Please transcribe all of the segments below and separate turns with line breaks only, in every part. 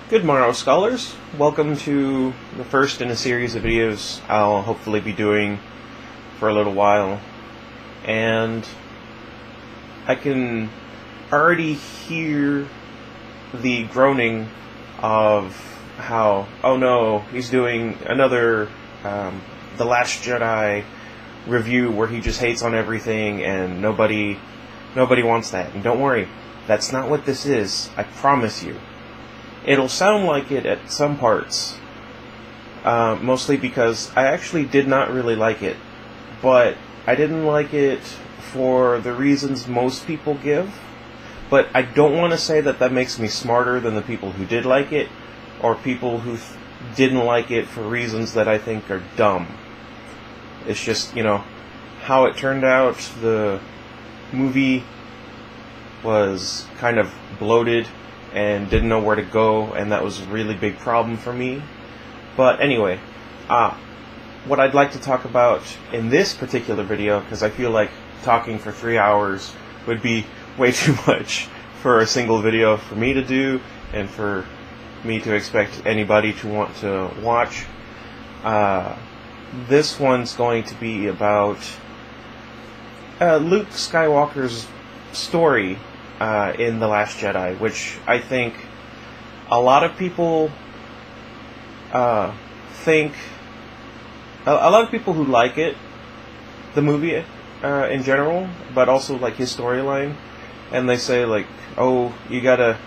Good morrow, scholars. Welcome to the first in a series of videos I'll hopefully be doing for a little while. And I can already hear the groaning of how, oh no, he's doing another The Last Jedi review where he just hates on everything and nobody wants that. And don't worry, that's not what this is, I promise you. It'll sound like it at some parts, mostly because I actually did not really like it, but I didn't like it for the reasons most people give, but I don't want to say that that makes me smarter than the people who did like it, or people who didn't like it for reasons that I think are dumb. It's just, how it turned out. The movie was kind of bloated and didn't know where to go, and that was a really big problem for me. But anyway, what I'd like to talk about in this particular video, because I feel like talking for 3 hours would be way too much for a single video for me to do, and for me to expect anybody to want to watch. This one's going to be about Luke Skywalker's story in The Last Jedi, which I think a lot of people think, a lot of people who like it, the movie in general, but also like his storyline, and they say like, oh, you gotta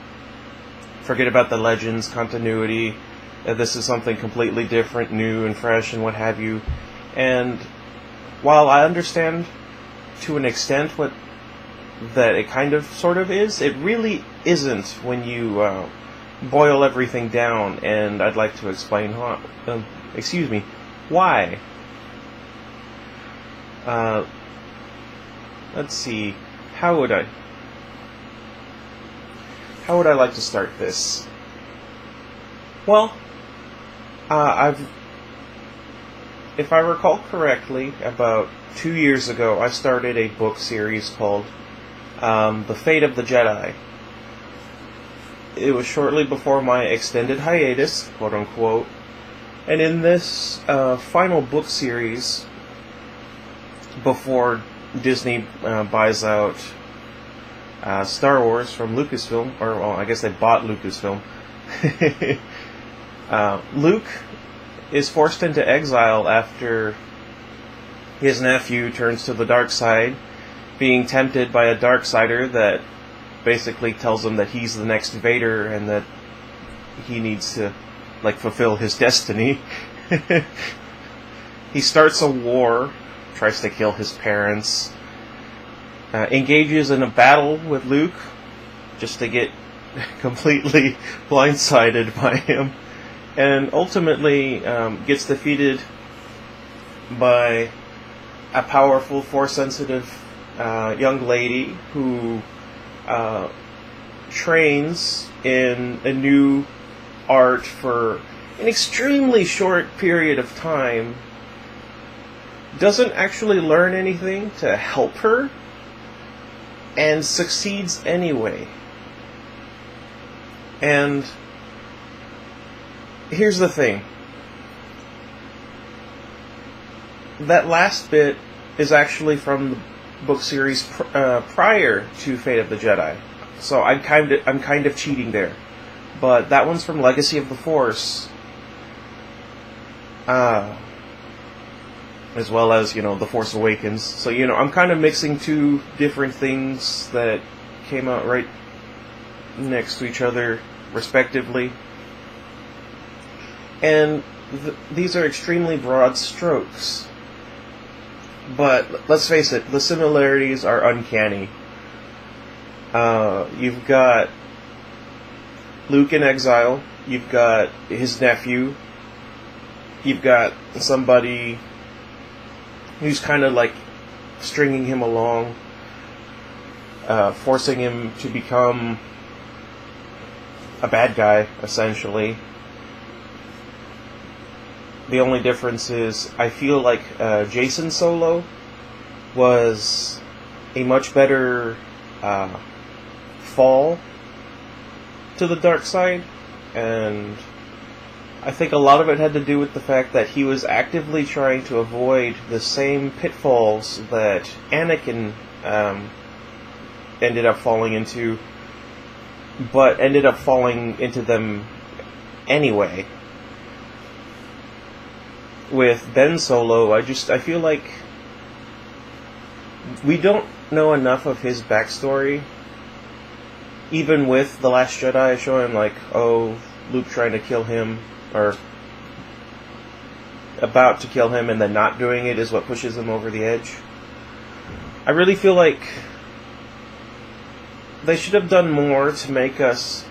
forget about the Legends continuity, this is something completely different, new and fresh and what have you. And while I understand to an extent what that it kind of sort of is, it really isn't when you boil everything down, and I'd like to explain why. Let's see, how would I like to start this? Well, if I recall correctly, about 2 years ago, I started a book series called The Fate of the Jedi. It was shortly before my extended hiatus, quote unquote, and in this final book series, before Disney buys out Star Wars from Lucasfilm, or well, I guess they bought Lucasfilm, Luke is forced into exile after his nephew turns to the dark side, being tempted by a Darksider that basically tells him that he's the next Vader and that he needs to, fulfill his destiny. He starts a war, tries to kill his parents, engages in a battle with Luke, just to get completely blindsided by him, and ultimately gets defeated by a powerful, Force-sensitive young lady who trains in a new art for an extremely short period of time, doesn't actually learn anything to help her, and succeeds anyway. And here's the thing. That last bit is actually from the book series prior to Fate of the Jedi, so I'm kind of cheating there. But that one's from Legacy of the Force, as well as The Force Awakens. So I'm kind of mixing two different things that came out right next to each other, respectively. And these are extremely broad strokes. But let's face it, the similarities are uncanny. You've got Luke in exile, you've got his nephew, you've got somebody who's kind of stringing him along, forcing him to become a bad guy, essentially. The only difference is, I feel like Jason Solo was a much better fall to the dark side And I think a lot of it had to do with the fact that he was actively trying to avoid the same pitfalls that Anakin ended up falling into, but ended up falling into them anyway. With Ben Solo, I feel like we don't know enough of his backstory. Even with The Last Jedi showing like, oh, Luke trying to kill him, or about to kill him and then not doing it is what pushes him over the edge. I really feel like they should have done more to make us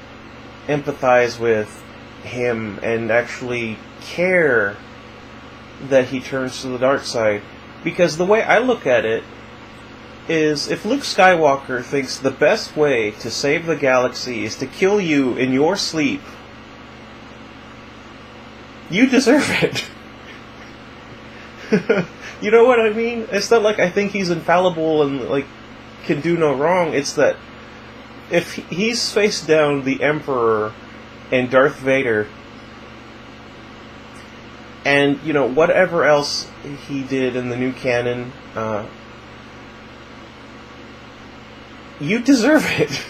empathize with him and actually care that he turns to the dark side. Because the way I look at it is, if Luke Skywalker thinks the best way to save the galaxy is to kill you in your sleep, you deserve it. You know what I mean? It's not like I think he's infallible and like can do no wrong. It's that if he's faced down the Emperor and Darth Vader, and you know whatever else he did in the new canon, you deserve it.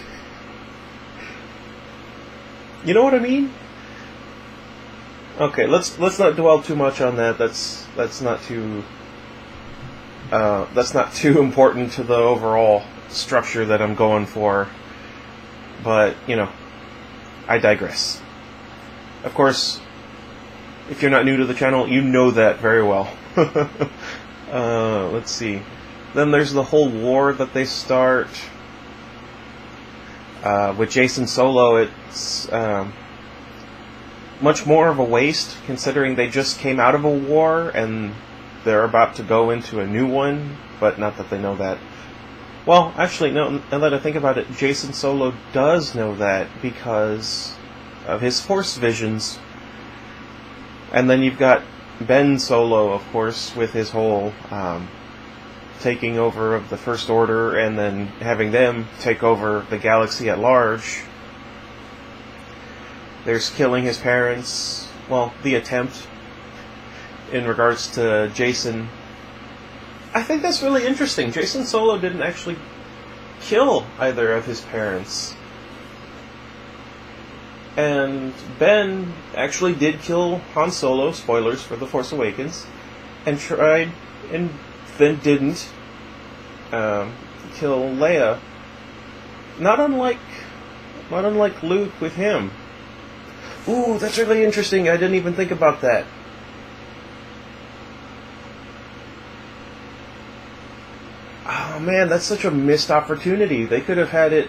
You know what I mean? Okay, let's not dwell too much on that. That's not too important to the overall structure that I'm going for. But you know, I digress. Of course, if you're not new to the channel, you know that very well. Let's see. Then there's the whole war that they start with Jason Solo. It's much more of a waste, considering they just came out of a war and they're about to go into a new one, but not that they know that. Well, actually, no, now that I think about it, Jason Solo does know that because of his Force visions. And then you've got Ben Solo, of course, with his whole taking over of the First Order and then having them take over the galaxy at large. There's killing his parents, well, the attempt in regards to Jason. I think that's really interesting. Jason Solo didn't actually kill either of his parents. And Ben actually did kill Han Solo, spoilers for The Force Awakens, and tried and then didn't kill Leia. Not unlike Luke with him. Ooh, that's really interesting. I didn't even think about that. Oh man, that's such a missed opportunity. They could have had it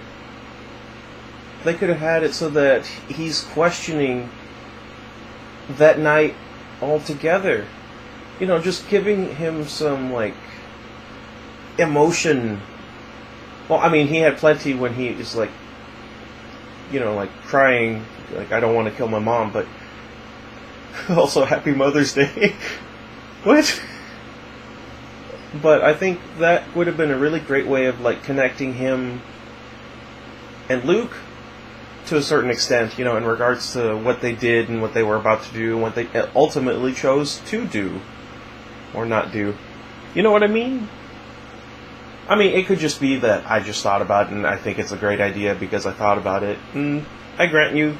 so that he's questioning that night altogether. You know, just giving him some, like, emotion. Well, I mean, he had plenty when he is, like, you know, like, crying, like, I don't want to kill my mom, but also Happy Mother's Day. What? But I think that would have been a really great way of, like, connecting him and Luke to a certain extent, you know, in regards to what they did and what they were about to do and what they ultimately chose to do or not do. You know what I mean? I mean, it could just be that I just thought about it and I think it's a great idea because I thought about it. And I grant you,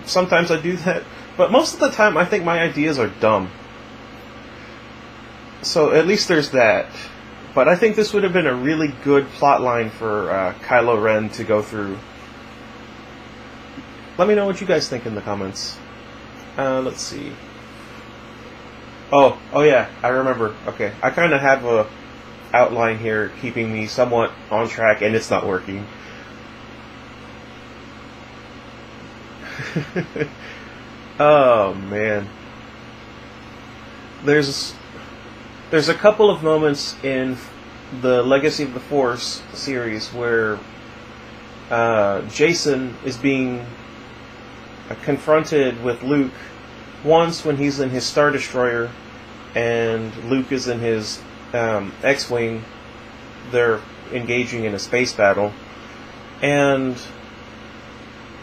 sometimes I do that, but most of the time I think my ideas are dumb. So at least there's that. But I think this would have been a really good plot line for Kylo Ren to go through. Let me know what you guys think in the comments. Let's see. Oh yeah, I remember. Okay, I kind of have a outline here keeping me somewhat on track, and it's not working. Oh man. There's a couple of moments in the Legacy of the Force series where Jason is being confronted with Luke. Once when he's in his Star Destroyer and Luke is in his X-Wing. They're engaging in a space battle. And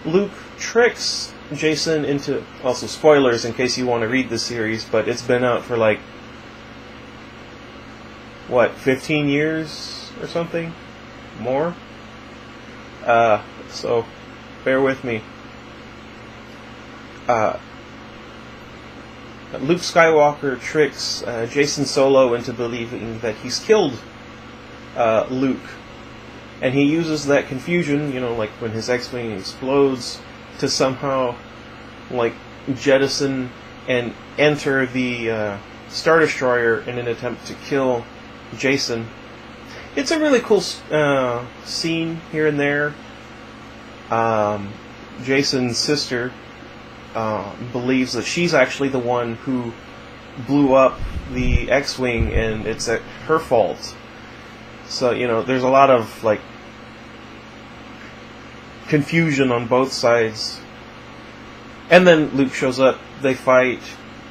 Luke tricks Jason into... Also, spoilers in case you want to read the series, but it's been out for like... What, 15 years or something? More? So, bear with me. Luke Skywalker tricks Jason Solo into believing that he's killed Luke. And he uses that confusion, you know, like when his X-Wing explodes, to somehow, like, jettison and enter the Star Destroyer in an attempt to kill Jason. It's a really cool scene here and there. Jason's sister believes that she's actually the one who blew up the X-Wing, and it's her fault. So, you know, there's a lot of, like, confusion on both sides. And then Luke shows up, they fight,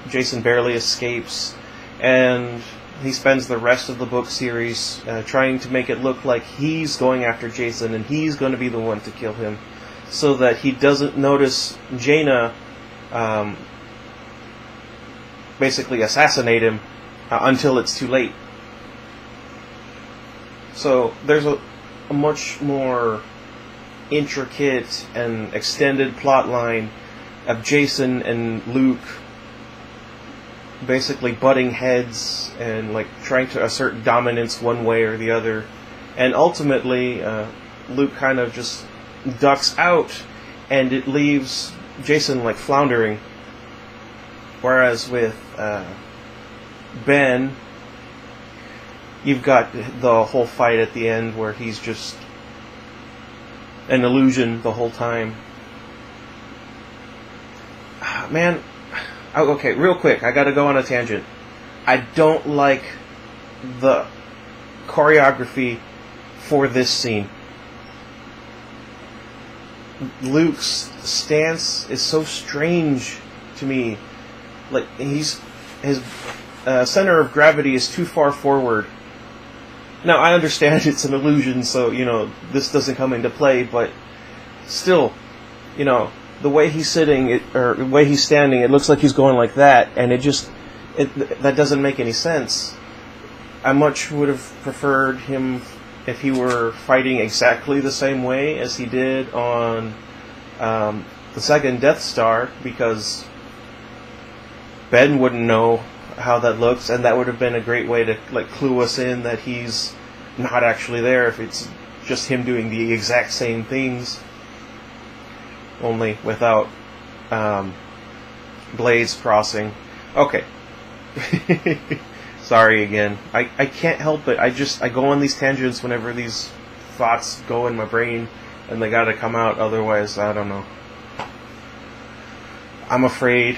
Jason barely escapes, and he spends the rest of the book series trying to make it look like he's going after Jason and he's going to be the one to kill him, so that he doesn't notice Jaina basically assassinate him until it's too late. So there's a much more intricate and extended plot line of Jason and Luke basically butting heads and like trying to assert dominance one way or the other, and ultimately Luke kind of just ducks out, and it leaves Jason like floundering. Whereas with Ben, you've got the whole fight at the end where he's just an illusion the whole time. Man, okay, real quick, I gotta go on a tangent. I don't like the choreography for this scene. Luke's stance is so strange to me. Like, his center of gravity is too far forward. Now, I understand it's an illusion, so, you know, this doesn't come into play, but still, you know, the way he's sitting, or the way he's standing, it looks like he's going like that, and that doesn't make any sense. I much would have preferred him if he were fighting exactly the same way as he did on the second Death Star, because Ben wouldn't know how that looks, and that would have been a great way to like clue us in that he's not actually there if it's just him doing the exact same things, only without blades crossing. Okay. Sorry again. I can't help it. I go on these tangents whenever these thoughts go in my brain, and they gotta come out, otherwise, I don't know. I'm afraid.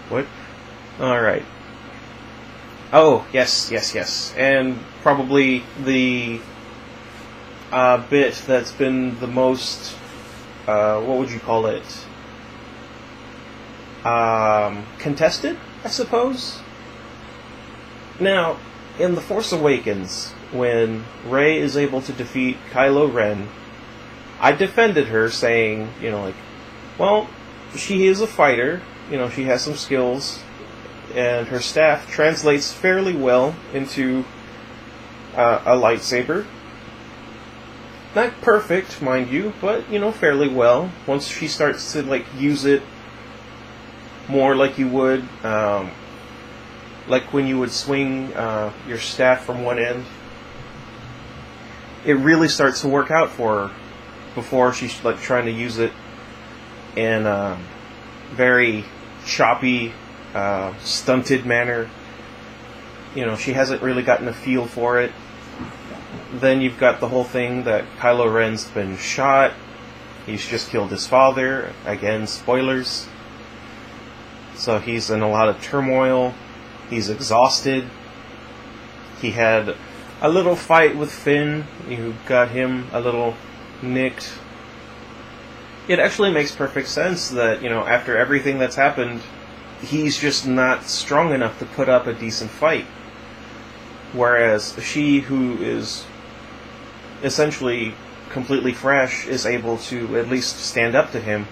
What? Alright. Oh, yes. And probably the bit that's been the most, what would you call it? Contested, I suppose? Now, in The Force Awakens, when Rey is able to defeat Kylo Ren, I defended her, saying, you know, like, well, she is a fighter, you know, she has some skills, and her staff translates fairly well into a lightsaber. Not perfect, mind you, but, you know, fairly well. Once she starts to, like, use it more like you would, like when you would swing your staff from one end, it really starts to work out for her. Before she's like trying to use it in a very choppy, stunted manner. You know, she hasn't really gotten a feel for it. Then you've got the whole thing that Kylo Ren's been shot. He's just killed his father. Again, spoilers. So he's in a lot of turmoil. He's exhausted. He had a little fight with Finn, who got him a little nicked. It actually makes perfect sense that, you know, after everything that's happened, he's just not strong enough to put up a decent fight. Whereas she, who is essentially completely fresh, is able to at least stand up to him.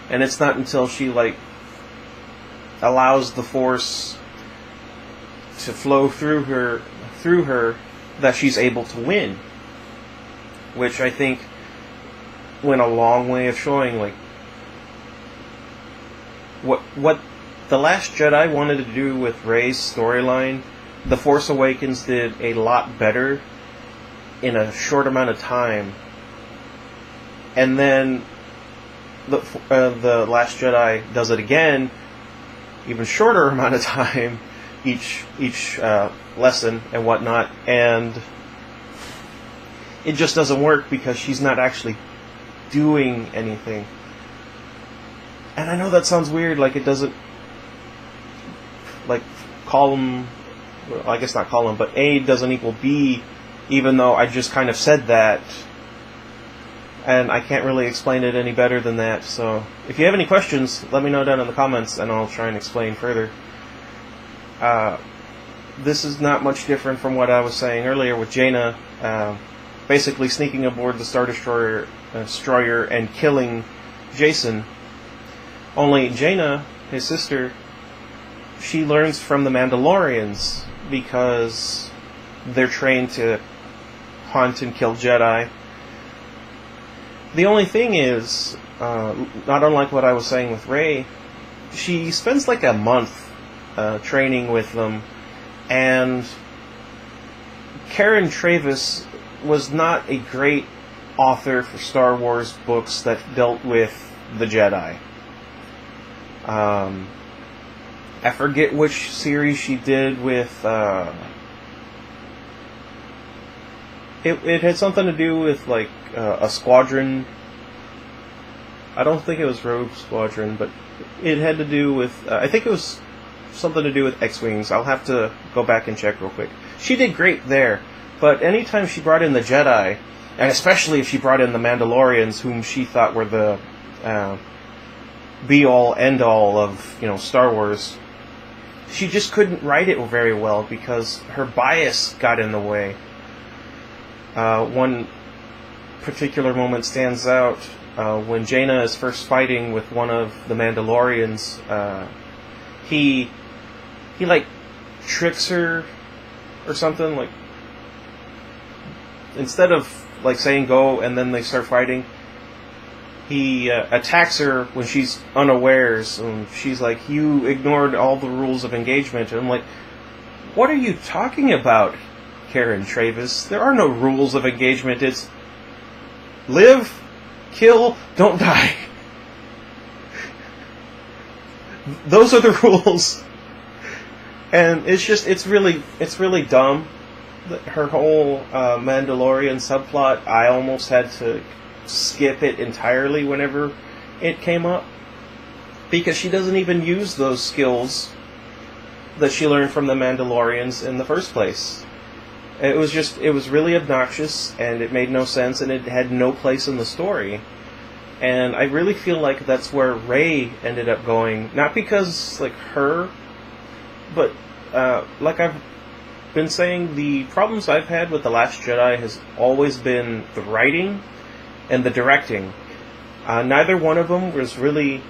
And it's not until she, like, allows the Force to flow through her that she's able to win. Which I think went a long way of showing, like, what The Last Jedi wanted to do with Rey's storyline, The Force Awakens did a lot better in a short amount of time. And then the Last Jedi does it again, even shorter amount of time, each lesson and whatnot, and it just doesn't work because she's not actually doing anything. And I know that sounds weird, like it doesn't, like, column, well, I guess not column, but A doesn't equal B, even though I just kind of said that, and I can't really explain it any better than that. So if you have any questions, let me know down in the comments and I'll try and explain further. This is not much different from what I was saying earlier with Jaina, basically sneaking aboard the Star Destroyer and killing Jason. Only Jaina, his sister, she learns from the Mandalorians because they're trained to hunt and kill Jedi. The only thing is, not unlike what I was saying with Rey, she spends like a month training with them, and Karen Travis was not a great author for Star Wars books that dealt with the Jedi. I forget which series she did with... It had something to do with, like, a squadron. I don't think it was Rogue Squadron, but it had to do with... I think it was something to do with X-Wings. I'll have to go back and check real quick. She did great there, but anytime she brought in the Jedi, and especially if she brought in the Mandalorians, whom she thought were the be-all, end-all of, Star Wars, she just couldn't write it very well because her bias got in the way. One particular moment stands out when Jaina is first fighting with one of the Mandalorians. He like tricks her or something, like, instead of like saying go and then they start fighting, he attacks her when she's unawares, and she's like, "You ignored all the rules of engagement." And I'm like, "What are you talking about, Karen Travis? There are no rules of engagement. It's live, kill, don't die. Those are the rules." And it's really dumb. Her whole Mandalorian subplot, I almost had to skip it entirely whenever it came up, because she doesn't even use those skills that she learned from the Mandalorians in the first place. It was really obnoxious, and it made no sense, and it had no place in the story. And I really feel like that's where Rey ended up going, not because, like, her, but, like I've been saying, the problems I've had with The Last Jedi has always been the writing and the directing. Neither one of them was really,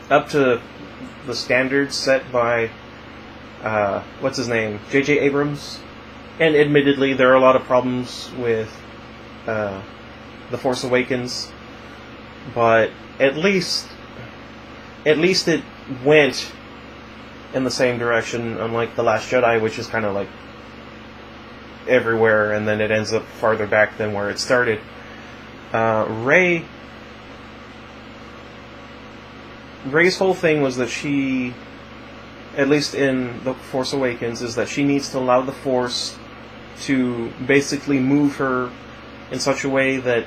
up to the standards set by, what's his name, J.J. Abrams. And admittedly, there are a lot of problems with The Force Awakens, but at least it went in the same direction, unlike The Last Jedi, which is kind of like everywhere, and then it ends up farther back than where it started. Rey's whole thing was that she, at least in The Force Awakens, is that she needs to allow the Force to basically move her in such a way that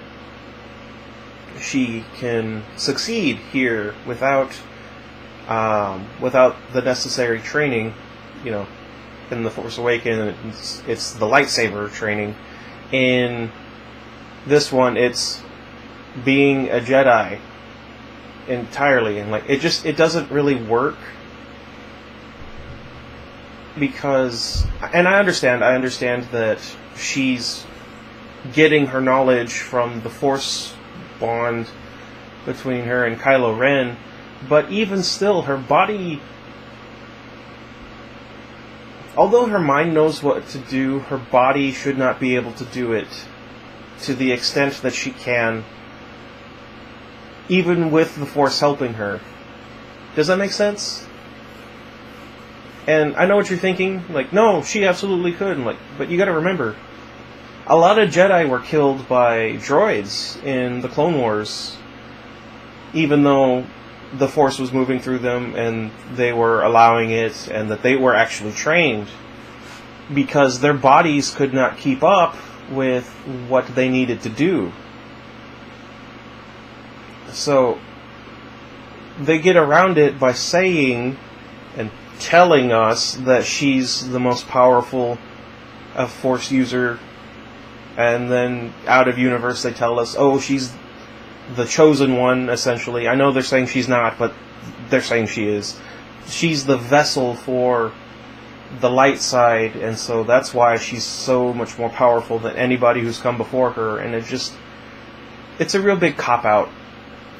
she can succeed here without the necessary training. In The Force Awakens, it's the lightsaber training. In this one, it's being a Jedi entirely, and like it doesn't really work. because, and I understand that she's getting her knowledge from the Force bond between her and Kylo Ren, but even still, her body, although her mind knows what to do, her body should not be able to do it to the extent that she can, even with the Force helping her. Does that make sense? And I know what you're thinking, like, no, she absolutely could, and like, but you gotta remember, a lot of Jedi were killed by droids in the Clone Wars, even though the Force was moving through them and they were allowing it, and that they were actually trained, because their bodies could not keep up with what they needed to do. So they get around it by saying and telling us that she's the most powerful Force user, and then out of universe they tell us, oh, she's the chosen one, essentially. I know they're saying she's not, but they're saying she is. She's the vessel for the light side, and so that's why she's so much more powerful than anybody who's come before her, and it's a real big cop-out.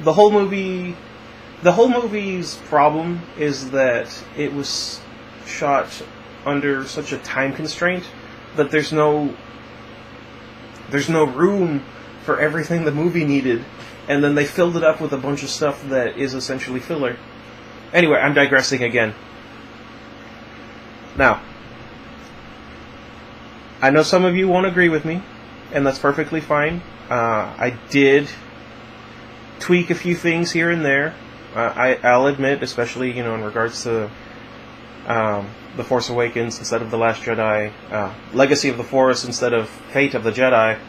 The whole movie's problem is that it was shot under such a time constraint that there's no room for everything the movie needed, and then they filled it up with a bunch of stuff that is essentially filler. Anyway, I'm digressing again. Now, I know some of you won't agree with me, and that's perfectly fine. I did tweak a few things here and there. I'll admit, especially in regards to The Force Awakens instead of The Last Jedi, Legacy of the Force instead of Fate of the Jedi.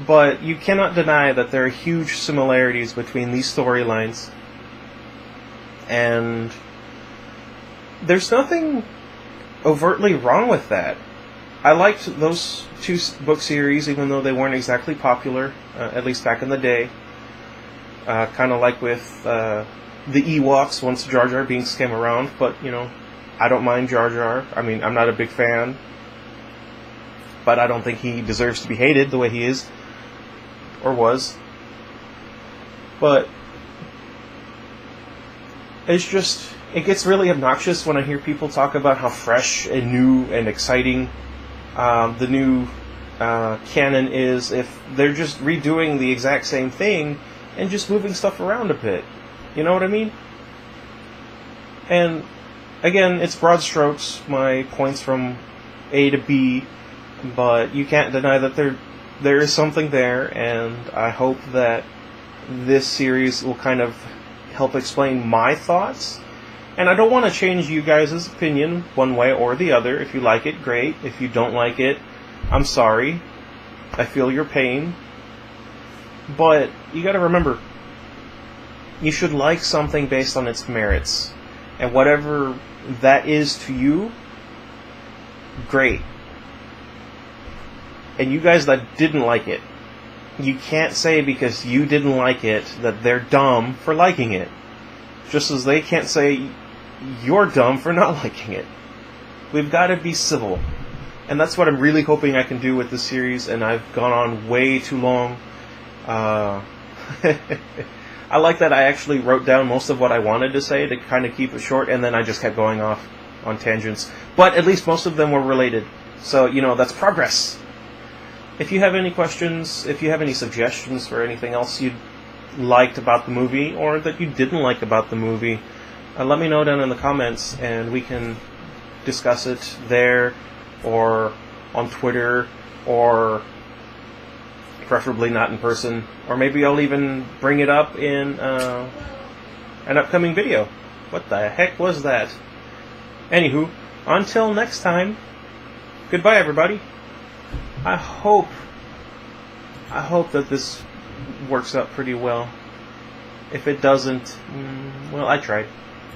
But you cannot deny that there are huge similarities between these storylines, and there's nothing overtly wrong with that. I liked those two book series, even though they weren't exactly popular, at least back in the day. Kind of like with the Ewoks once Jar Jar Binks came around, but, I don't mind Jar Jar. I mean, I'm not a big fan, but I don't think he deserves to be hated the way he is, or was. But it's just, it gets really obnoxious when I hear people talk about how fresh and new and exciting the new canon is, if they're just redoing the exact same thing and just moving stuff around a bit. You know what I mean? And again, it's broad strokes, my points from A to B, but you can't deny that there is something there, and I hope that this series will kind of help explain my thoughts. And I don't want to change you guys' opinion one way or the other. If you like it, great. If you don't like it, I'm sorry. I feel your pain. But you gotta remember, you should like something based on its merits. And whatever that is to you, great. And you guys that didn't like it, you can't say because you didn't like it that they're dumb for liking it. Just as they can't say you're dumb for not liking it. We've got to be civil. And that's what I'm really hoping I can do with this series, and I've gone on way too long. I like that I actually wrote down most of what I wanted to say to kind of keep it short, and then I just kept going off on tangents. But at least most of them were related. So, that's progress. If you have any questions, if you have any suggestions for anything else you liked about the movie, or that you didn't like about the movie, let me know down in the comments, and we can discuss it there, or on Twitter, or preferably not in person, or maybe I'll even bring it up in an upcoming video. What the heck was that? Anywho, until next time, goodbye everybody. I hope that this works out pretty well. If it doesn't, well, I tried.